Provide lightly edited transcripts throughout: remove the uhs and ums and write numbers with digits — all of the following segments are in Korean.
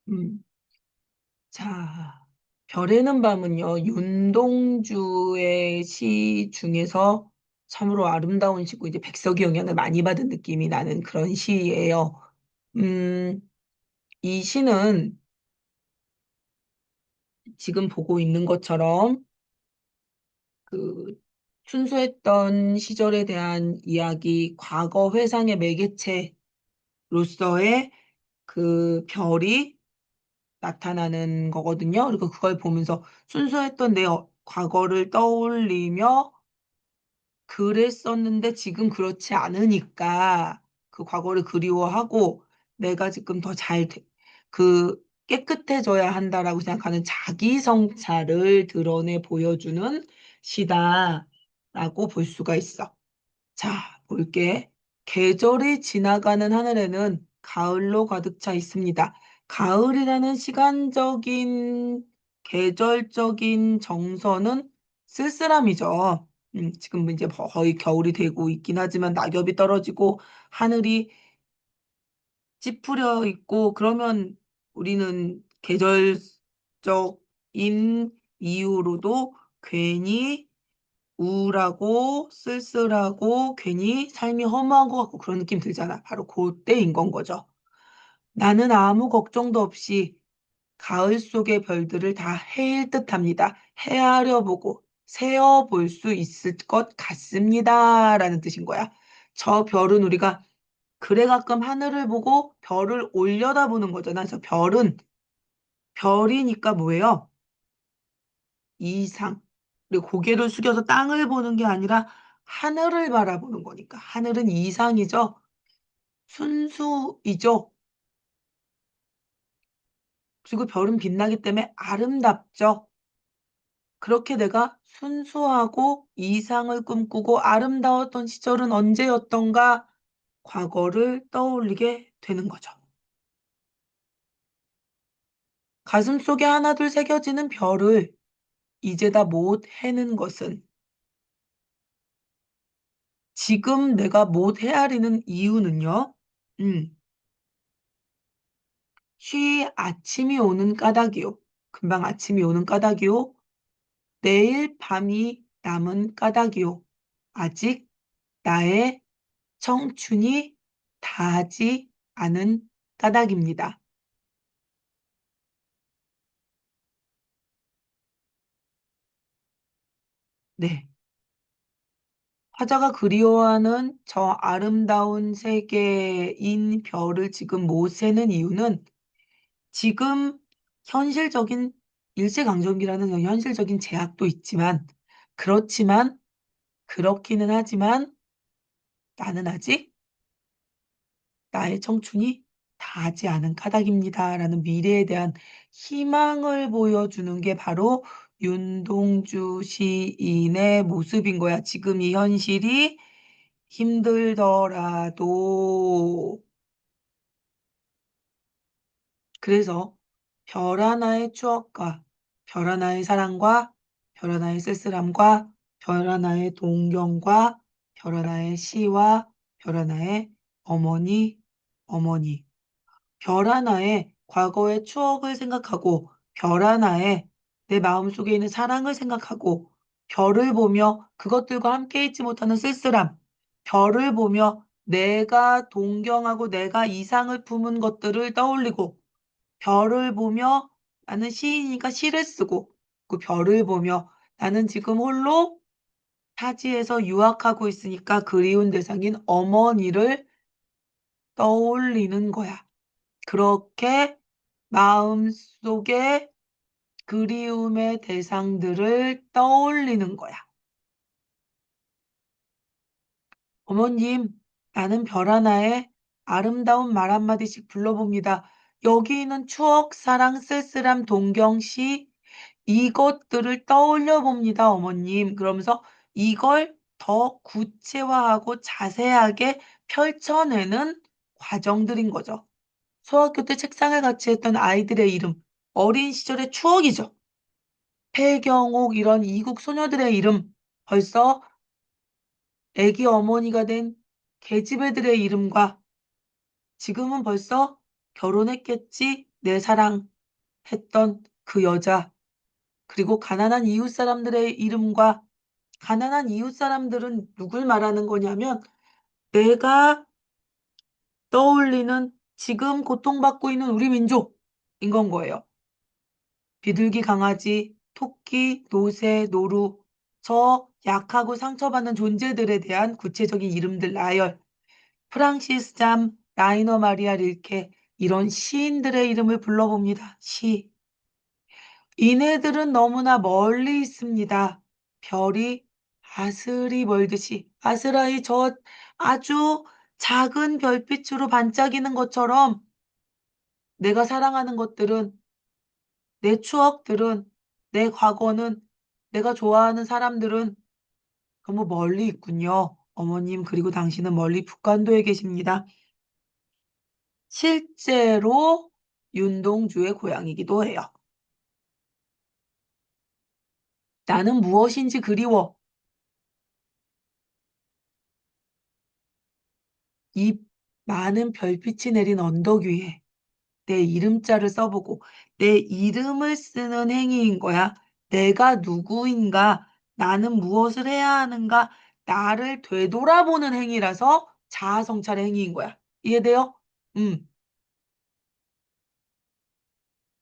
음, 자, 별에는 밤은요, 윤동주의 시 중에서 참으로 아름다운 시고, 이제 백석이 영향을 많이 받은 느낌이 나는 그런 시예요. 음, 이 시는 지금 보고 있는 것처럼 그 순수했던 시절에 대한 이야기, 과거 회상의 매개체로서의 그 별이 나타나는 거거든요. 그리고 그걸 보면서 순수했던 내 과거를 떠올리며 그랬었는데 지금 그렇지 않으니까 그 과거를 그리워하고 내가 지금 더 깨끗해져야 한다라고 생각하는 자기 성찰을 드러내 보여주는 시다라고 볼 수가 있어. 자, 볼게. 계절이 지나가는 하늘에는 가을로 가득 차 있습니다. 가을이라는 시간적인, 계절적인 정서는 쓸쓸함이죠. 지금 이제 거의 겨울이 되고 있긴 하지만 낙엽이 떨어지고 하늘이 찌푸려 있고 그러면 우리는 계절적인 이유로도 괜히 우울하고 쓸쓸하고 괜히 삶이 허무한 것 같고 그런 느낌 들잖아. 바로 그때인 건 거죠. 나는 아무 걱정도 없이 가을 속의 별들을 다 헤일 듯합니다. 헤아려 보고 세어 볼 수 있을 것 같습니다. 라는 뜻인 거야. 저 별은 우리가 그래 가끔 하늘을 보고 별을 올려다보는 거잖아. 그래서 별은 별이니까 뭐예요? 이상. 그리고 고개를 숙여서 땅을 보는 게 아니라 하늘을 바라보는 거니까. 하늘은 이상이죠. 순수이죠. 그리고 별은 빛나기 때문에 아름답죠. 그렇게 내가 순수하고 이상을 꿈꾸고 아름다웠던 시절은 언제였던가 과거를 떠올리게 되는 거죠. 가슴속에 하나둘 새겨지는 별을 이제 다 못 해는 것은 지금 내가 못 헤아리는 이유는요. 음, 쉬 아침이 오는 까닭이요. 금방 아침이 오는 까닭이요. 내일 밤이 남은 까닭이요. 아직 나의 청춘이 다하지 않은 까닭입니다. 네. 화자가 그리워하는 저 아름다운 세계인 별을 지금 못 세는 이유는 지금 현실적인 일제강점기라는 그런 현실적인 제약도 있지만 그렇지만 그렇기는 하지만 나는 아직 나의 청춘이 다하지 않은 까닭입니다라는 미래에 대한 희망을 보여주는 게 바로 윤동주 시인의 모습인 거야. 지금 이 현실이 힘들더라도. 그래서 별 하나의 추억과 별 하나의 사랑과 별 하나의 쓸쓸함과 별 하나의 동경과 별 하나의 시와 별 하나의 어머니, 어머니. 별 하나에 과거의 추억을 생각하고 별 하나에 내 마음속에 있는 사랑을 생각하고 별을 보며 그것들과 함께 있지 못하는 쓸쓸함, 별을 보며 내가 동경하고 내가 이상을 품은 것들을 떠올리고 별을 보며 나는 시인이니까 시를 쓰고 그 별을 보며 나는 지금 홀로 타지에서 유학하고 있으니까 그리운 대상인 어머니를 떠올리는 거야. 그렇게 마음속에 그리움의 대상들을 떠올리는 거야. 어머님, 나는 별 하나에 아름다운 말 한마디씩 불러봅니다. 여기 있는 추억, 사랑, 쓸쓸함, 동경시, 이것들을 떠올려 봅니다, 어머님. 그러면서 이걸 더 구체화하고 자세하게 펼쳐내는 과정들인 거죠. 소학교 때 책상을 같이 했던 아이들의 이름, 어린 시절의 추억이죠. 폐경옥 이런 이국 소녀들의 이름, 벌써 애기 어머니가 된 계집애들의 이름과 지금은 벌써 결혼했겠지? 내 사랑했던 그 여자, 그리고 가난한 이웃 사람들의 이름과 가난한 이웃 사람들은 누굴 말하는 거냐면 내가 떠올리는 지금 고통받고 있는 우리 민족인 건 거예요. 비둘기, 강아지, 토끼, 노새, 노루, 저 약하고 상처받는 존재들에 대한 구체적인 이름들 나열. 프랑시스 잠, 라이너 마리아 릴케 이런 시인들의 이름을 불러봅니다. 시. 이네들은 너무나 멀리 있습니다. 별이 아스리 멀듯이 아스라이 저 아주 작은 별빛으로 반짝이는 것처럼 내가 사랑하는 것들은 내 추억들은 내 과거는 내가 좋아하는 사람들은 너무 멀리 있군요. 어머님 그리고 당신은 멀리 북한도에 계십니다. 실제로 윤동주의 고향이기도 해요. 나는 무엇인지 그리워. 이 많은 별빛이 내린 언덕 위에 내 이름자를 써보고 내 이름을 쓰는 행위인 거야. 내가 누구인가? 나는 무엇을 해야 하는가? 나를 되돌아보는 행위라서 자아성찰의 행위인 거야. 이해돼요? 음.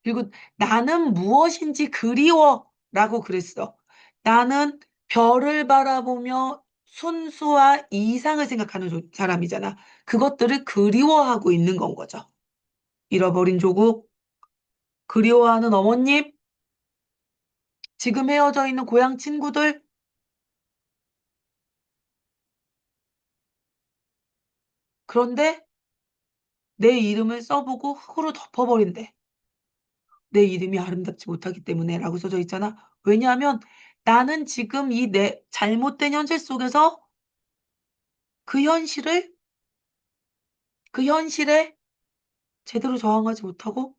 그리고 나는 무엇인지 그리워라고 그랬어. 나는 별을 바라보며 순수와 이상을 생각하는 사람이잖아. 그것들을 그리워하고 있는 건 거죠. 잃어버린 조국, 그리워하는 어머님, 지금 헤어져 있는 고향 친구들, 그런데 내 이름을 써보고 흙으로 덮어버린대. 내 이름이 아름답지 못하기 때문에 라고 써져 있잖아. 왜냐하면 나는 지금 이 내 잘못된 현실 속에서 그 현실을, 그 현실에 제대로 저항하지 못하고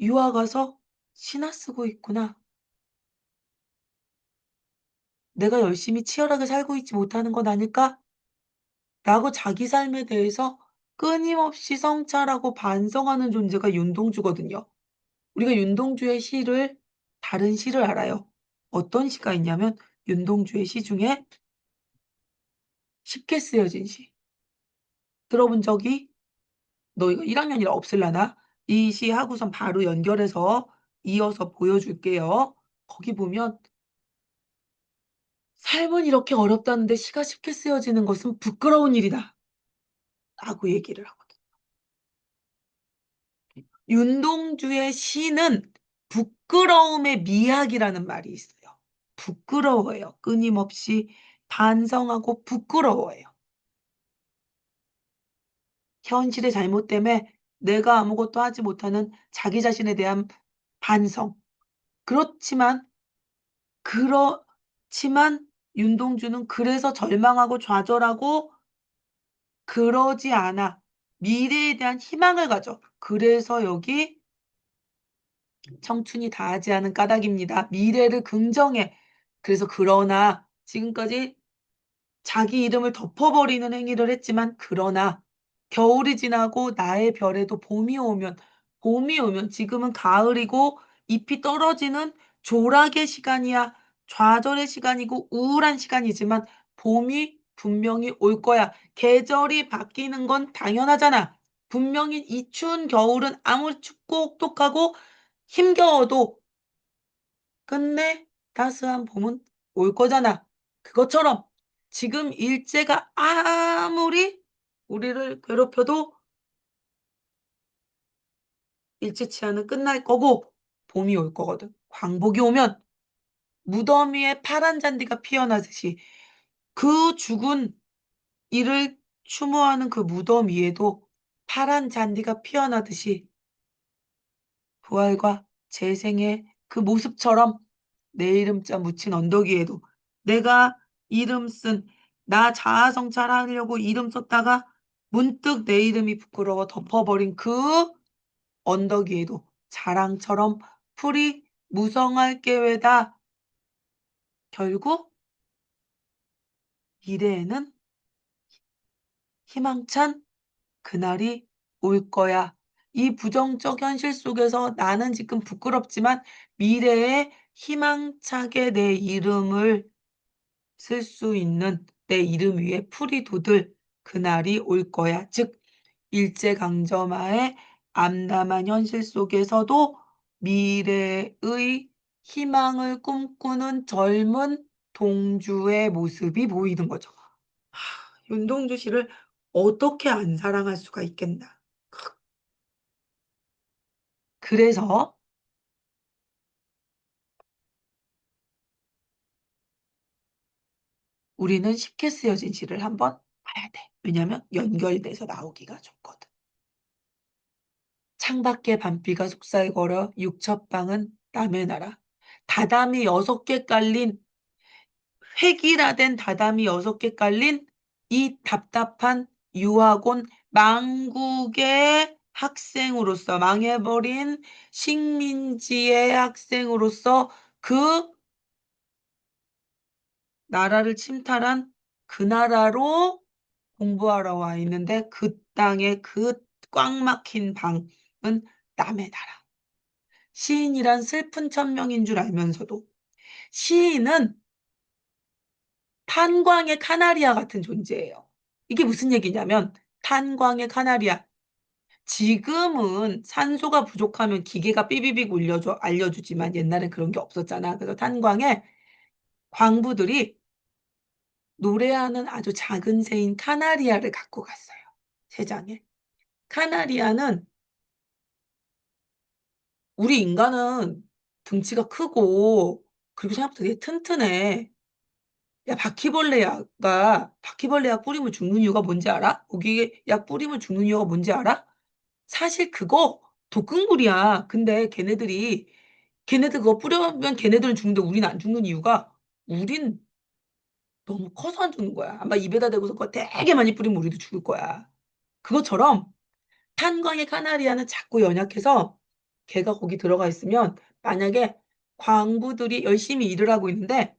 유아 가서 신화 쓰고 있구나. 내가 열심히 치열하게 살고 있지 못하는 건 아닐까? 라고 자기 삶에 대해서 끊임없이 성찰하고 반성하는 존재가 윤동주거든요. 우리가 윤동주의 시를 다른 시를 알아요. 어떤 시가 있냐면 윤동주의 시 중에 쉽게 쓰여진 시. 들어본 적이 너 이거 1 학년이라 없을라나? 이 시 하고선 바로 연결해서 이어서 보여줄게요. 거기 보면 "삶은 이렇게 어렵다는데 시가 쉽게 쓰여지는 것은 부끄러운 일이다." 라고 얘기를 하거든. 윤동주의 시는 부끄러움의 미학이라는 말이 있어요. 부끄러워해요. 끊임없이 반성하고 부끄러워해요. 현실의 잘못 때문에 내가 아무것도 하지 못하는 자기 자신에 대한 반성. 그렇지만 그렇지만 윤동주는 그래서 절망하고 좌절하고 그러지 않아. 미래에 대한 희망을 가져. 그래서 여기 청춘이 다하지 않은 까닭입니다. 미래를 긍정해. 그래서 그러나 지금까지 자기 이름을 덮어버리는 행위를 했지만 그러나 겨울이 지나고 나의 별에도 봄이 오면 지금은 가을이고 잎이 떨어지는 조락의 시간이야. 좌절의 시간이고 우울한 시간이지만 봄이 분명히 올 거야. 계절이 바뀌는 건 당연하잖아. 분명히 이 추운 겨울은 아무리 춥고 혹독하고 힘겨워도 끝내 따스한 봄은 올 거잖아. 그것처럼 지금 일제가 아무리 우리를 괴롭혀도 일제 치하는 끝날 거고 봄이 올 거거든. 광복이 오면 무덤 위에 파란 잔디가 피어나듯이 그 죽은 이를 추모하는 그 무덤 위에도 파란 잔디가 피어나듯이 부활과 재생의 그 모습처럼 내 이름자 묻힌 언덕 위에도 내가 이름 쓴 나 자아 성찰하려고 이름 썼다가 문득 내 이름이 부끄러워 덮어버린 그 언덕 위에도 자랑처럼 풀이 무성할 계회다. 결국 미래에는 희망찬 그날이 올 거야. 이 부정적 현실 속에서 나는 지금 부끄럽지만 미래에 희망차게 내 이름을 쓸 수 있는 내 이름 위에 풀이 돋을 그날이 올 거야. 즉 일제강점하에 암담한 현실 속에서도 미래의 희망을 꿈꾸는 젊은 동주의 모습이 보이는 거죠. 윤동주 씨를 어떻게 안 사랑할 수가 있겠나. 그래서 우리는 쉽게 쓰여진 시를 한번 봐야 돼. 왜냐면 연결돼서 나오기가 좋거든. 창밖에 밤비가 속살걸어 육첩방은 남의 나라. 다담이 6개 깔린 획일화된 다담이 6개 깔린 이 답답한 유학온 망국의 학생으로서 망해버린 식민지의 학생으로서 그 나라를 침탈한 그 나라로 공부하러 와 있는데 그 땅의 그 꽉 막힌 방은 남의 나라. 시인이란 슬픈 천명인 줄 알면서도 시인은 탄광의 카나리아 같은 존재예요. 이게 무슨 얘기냐면 탄광의 카나리아. 지금은 산소가 부족하면 기계가 삐비빅 울려줘 알려주지만 옛날엔 그런 게 없었잖아. 그래서 탄광에 광부들이 노래하는 아주 작은 새인 카나리아를 갖고 갔어요, 새장에. 카나리아는 우리 인간은 등치가 크고 그리고 생각보다 되게 튼튼해. 야 바퀴벌레 약 뿌리면 죽는 이유가 뭔지 알아? 거기에 약 뿌리면 죽는 이유가 뭔지 알아? 사실 그거 독극물이야. 근데 걔네들 그거 뿌리면 걔네들은 죽는데 우리는 안 죽는 이유가 우린 너무 커서 안 죽는 거야. 아마 입에다 대고서 그거 되게 많이 뿌리면 우리도 죽을 거야. 그것처럼 탄광의 카나리아는 작고 연약해서 걔가 거기 들어가 있으면 만약에 광부들이 열심히 일을 하고 있는데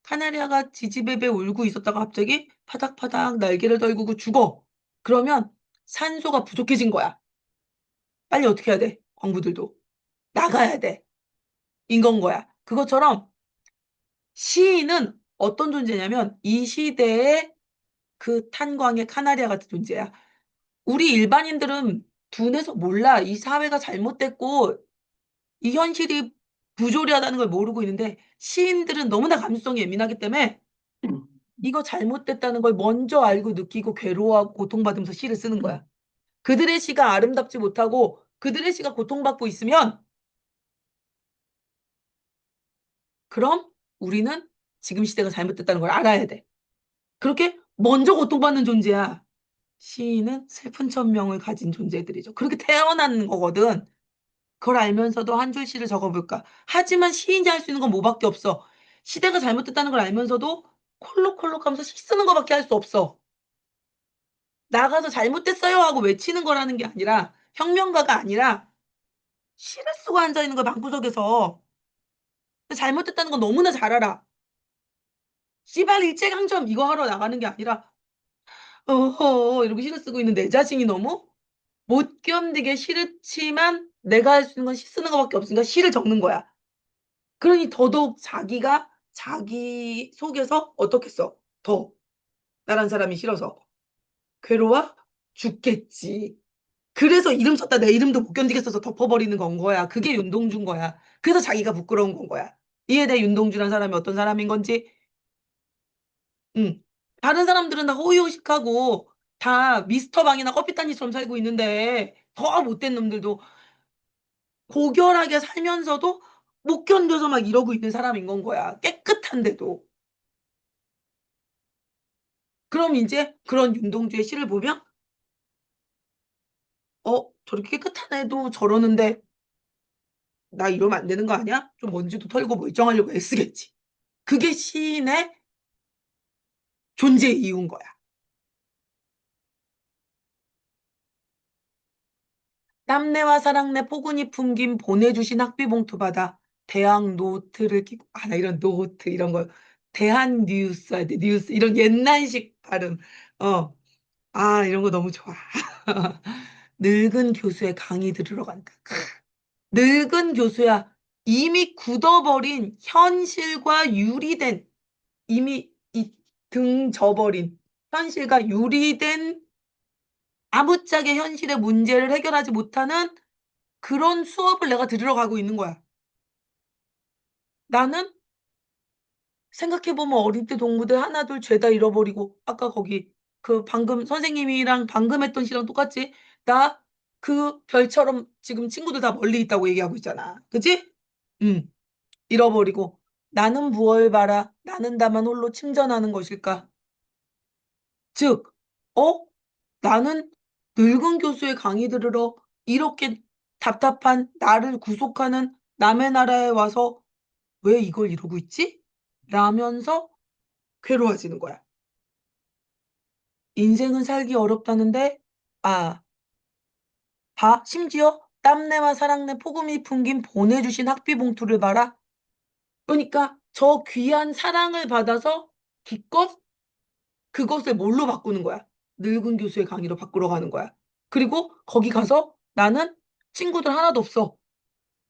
카나리아가 지지배배 울고 있었다가 갑자기 파닥파닥 날개를 떨구고 죽어. 그러면 산소가 부족해진 거야. 빨리 어떻게 해야 돼? 광부들도. 나가야 돼. 인 거야. 그것처럼 시인은 어떤 존재냐면 이 시대의 그 탄광의 카나리아 같은 존재야. 우리 일반인들은 둔해서 몰라. 이 사회가 잘못됐고 이 현실이 부조리하다는 걸 모르고 있는데 시인들은 너무나 감수성이 예민하기 때문에 이거 잘못됐다는 걸 먼저 알고 느끼고 괴로워하고 고통받으면서 시를 쓰는 거야. 그들의 시가 아름답지 못하고 그들의 시가 고통받고 있으면 그럼 우리는 지금 시대가 잘못됐다는 걸 알아야 돼. 그렇게 먼저 고통받는 존재야. 시인은 슬픈 천명을 가진 존재들이죠. 그렇게 태어난 거거든. 그걸 알면서도 한 줄 시를 적어볼까. 하지만 시인이 할 수 있는 건 뭐밖에 없어. 시대가 잘못됐다는 걸 알면서도 콜록콜록하면서 시 쓰는 거밖에 할 수 없어. 나가서 잘못됐어요 하고 외치는 거라는 게 아니라 혁명가가 아니라 시를 쓰고 앉아 있는 거야 방구석에서. 잘못됐다는 건 너무나 잘 알아. 씨발 일제강점 이거 하러 나가는 게 아니라 어허 이러고 시를 쓰고 있는 내 자신이 너무 못 견디게 싫지만 내가 할 수 있는 건 시 쓰는 거밖에 없으니까 시를 적는 거야. 그러니 더더욱 자기가 자기 속에서 어떻겠어? 더 나란 사람이 싫어서 괴로워 죽겠지. 그래서 이름 썼다 내 이름도 못 견디겠어서 덮어버리는 건 거야. 그게 윤동주인 거야. 그래서 자기가 부끄러운 건 거야. 이해돼? 윤동주란 사람이 어떤 사람인 건지? 응. 다른 사람들은 다 호의호식하고 다 미스터 방이나 커피타니처럼 살고 있는데 더 못된 놈들도 고결하게 살면서도 못 견뎌서 막 이러고 있는 사람인 건 거야. 깨끗한데도. 그럼 인제 그런 윤동주의 시를 보면 '어 저렇게 깨끗한 애도 저러는데 나 이러면 안 되는 거 아니야?' 좀 먼지도 털고 멀쩡하려고 애쓰겠지. 그게 시인의 존재 이유인 거야. 땀내와 사랑내 포근히 풍긴 보내주신 학비봉투 받아 대학 노트를 끼고 나 이런 노트 이런 거 대한 뉴스 해야 돼. 뉴스 이런 옛날식 발음. 어. 이런 거 너무 좋아. 늙은 교수의 강의 들으러 간다. 늙은 교수야. 이미 굳어버린 현실과 유리된 이미 이 등 져버린 현실과 유리된 아무짝에 현실의 문제를 해결하지 못하는 그런 수업을 내가 들으러 가고 있는 거야. 나는 생각해 보면 어릴 때 동무들 하나둘 죄다 잃어버리고 아까 거기 그 방금 선생님이랑 방금 했던 시랑 똑같지? 나 그 별처럼 지금 친구들 다 멀리 있다고 얘기하고 있잖아. 그지? 응. 잃어버리고 '나는 무얼 바라 나는 다만 홀로 침전하는 것일까.' 즉 나는 늙은 교수의 강의 들으러 이렇게 답답한 나를 구속하는 남의 나라에 와서 '왜 이걸 이러고 있지?' 라면서 괴로워지는 거야. 인생은 살기 어렵다는데 아 봐 심지어 땀내와 사랑내 포금이 풍긴 보내주신 학비 봉투를 봐라. 그러니까 저 귀한 사랑을 받아서 기껏 그것을 뭘로 바꾸는 거야? 늙은 교수의 강의로 바꾸러 가는 거야. 그리고 거기 가서 나는 친구들 하나도 없어.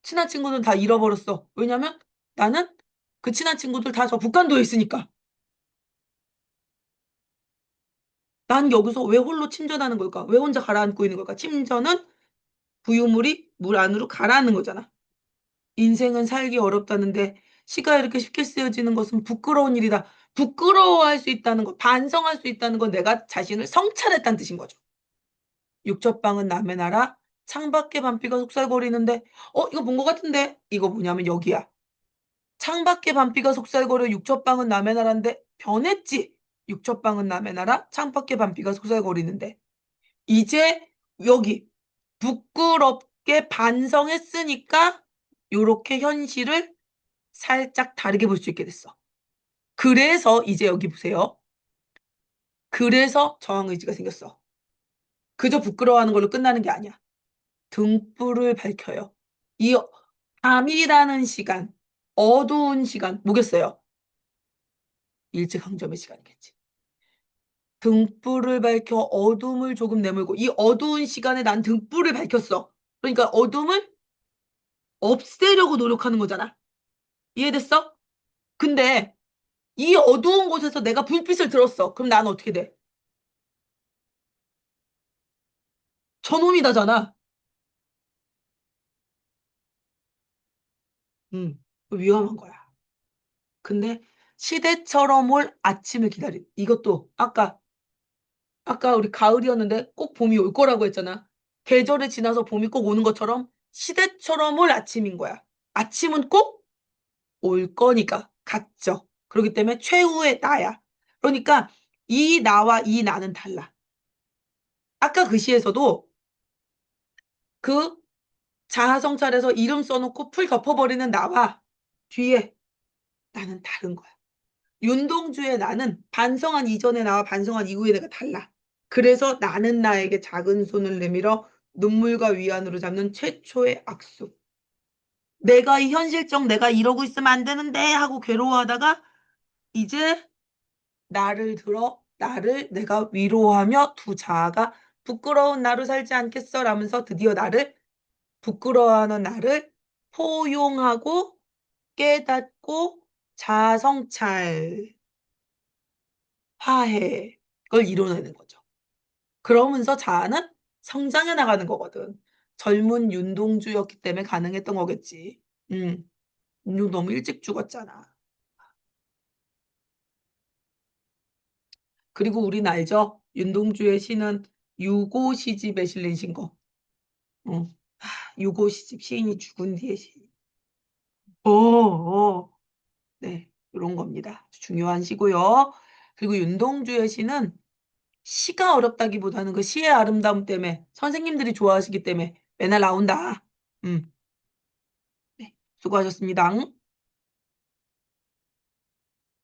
친한 친구는 다 잃어버렸어. 왜냐면 나는 그 친한 친구들 다 저 북한도에 있으니까. 난 여기서 왜 홀로 침전하는 걸까? 왜 혼자 가라앉고 있는 걸까? 침전은 부유물이 물 안으로 가라앉는 거잖아. 인생은 살기 어렵다는데 시가 이렇게 쉽게 쓰여지는 것은 부끄러운 일이다. 부끄러워할 수 있다는 것, 반성할 수 있다는 건 내가 자신을 성찰했다는 뜻인 거죠. 육첩방은 남의 나라, 창밖에 밤비가 속살거리는데 이거 본 것 같은데 이거 뭐냐면 여기야. 창밖에 밤비가 속살거려 육첩방은 남의 나라인데 변했지. 육첩방은 남의 나라, 창밖에 밤비가 속살거리는데 이제 여기 부끄럽게 반성했으니까 요렇게 현실을 살짝 다르게 볼 수 있게 됐어. 그래서 이제 여기 보세요. 그래서 저항의지가 생겼어. 그저 부끄러워하는 걸로 끝나는 게 아니야. 등불을 밝혀요. 이 밤이라는 시간, 어두운 시간 뭐겠어요? 일제강점의 시간이겠지. 등불을 밝혀 어둠을 조금 내몰고 이 어두운 시간에 난 등불을 밝혔어. 그러니까 어둠을 없애려고 노력하는 거잖아. 이해됐어? 근데 이 어두운 곳에서 내가 불빛을 들었어. 그럼 나는 어떻게 돼? 저놈이다잖아. 위험한 거야. 근데 시대처럼 올 아침을 이것도 아까 우리 가을이었는데 꼭 봄이 올 거라고 했잖아. 계절을 지나서 봄이 꼭 오는 것처럼 시대처럼 올 아침인 거야. 아침은 꼭 올 거니까 같죠. 그렇기 때문에 최후의 나야. 그러니까 이 나와 이 나는 달라. 아까 그 시에서도 그 자아성찰에서 이름 써 놓고 풀 덮어 버리는 나와 뒤에 나는 다른 거야. 윤동주의 나는 반성한 이전의 나와 반성한 이후의 내가 달라. 그래서 나는 나에게 작은 손을 내밀어 눈물과 위안으로 잡는 최초의 악수. 내가 이 현실적 '내가 이러고 있으면 안 되는데.' 하고 괴로워하다가 이제 나를 들어 나를 내가 위로하며 두 자아가 '부끄러운 나로 살지 않겠어.' 라면서 드디어 나를 부끄러워하는 나를 포용하고 깨닫고 자아성찰, 화해를 이뤄내는 거죠. 그러면서 자아는 성장해 나가는 거거든. 젊은 윤동주였기 때문에 가능했던 거겠지. 음. 윤 너무 일찍 죽었잖아. 그리고 우린 알죠? 윤동주의 시는 유고 시집에 실린 시인 거. 어. 유고 시집 시인이 죽은 뒤의 시. 어. 네. 요런 겁니다. 중요한 시고요. 그리고 윤동주의 시는 시가 어렵다기보다는 그 시의 아름다움 때문에 선생님들이 좋아하시기 때문에 맨날 나온다. 음. 네. 수고하셨습니다.